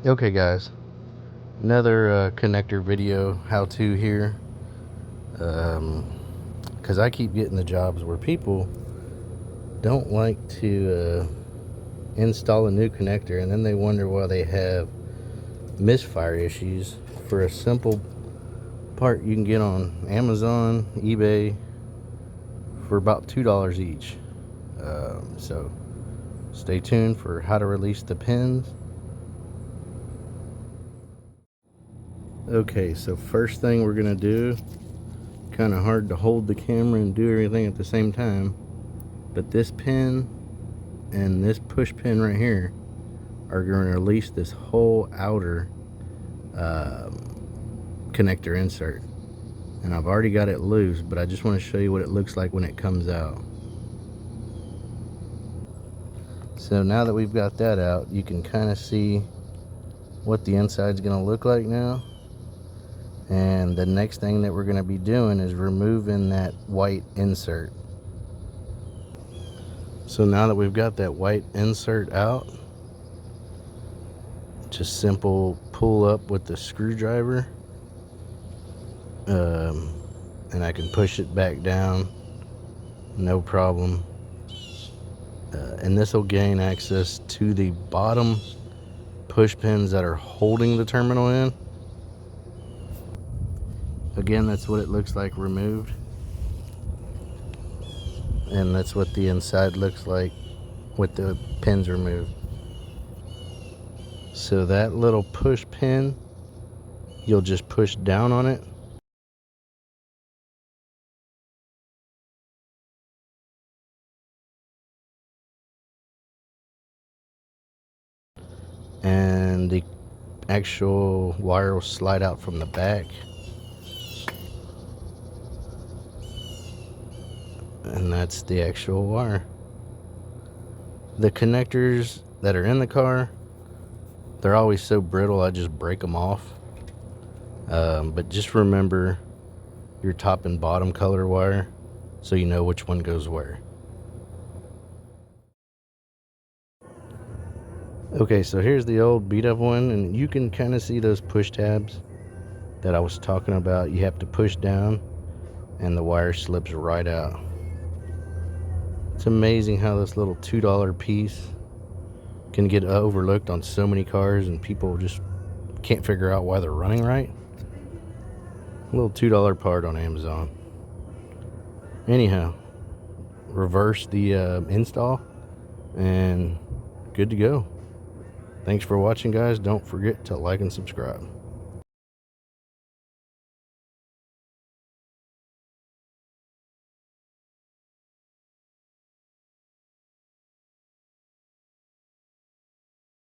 Okay guys, another connector video how-to here, because I keep getting the jobs where people don't like to install a new connector, and then they wonder why they have misfire issues for a simple part you can get on Amazon, eBay for about $2 each. So stay tuned for how to release the pins. Okay, so first thing we're gonna do, kind of hard to hold the camera and do everything at the same time, but this pin and this push pin right here are going to release this whole outer connector insert, and I've already got it loose, but I just want to show you what it looks like when it comes out. So now that we've got that out, you can kind of see what the inside's going to look like now. And the next thing that we're going to be doing is removing that white insert. So now that we've got that white insert out, just simple pull up with the screwdriver, and I can push it back down, no problem. And this will gain access to the bottom push pins that are holding the terminal in. Again, that's what it looks like removed, and that's what the inside looks like with the pins removed. So that little push pin, you'll just push down on it, and the actual wire will slide out from the back, and that's the actual wire. The connectors that are in the car, they're always so brittle, I just break them off. But just remember your top and bottom color wire so you know which one goes where. Okay, so here's the old beat up one, and you can kind of see those push tabs that I was talking about. You have to push down and the wire slips right out. It's amazing how this little $2 piece can get overlooked on so many cars, and people just can't figure out why they're running right. A little $2 part on Amazon. Anyhow, reverse the install and good to go. Thanks for watching, guys. Don't forget to like and subscribe.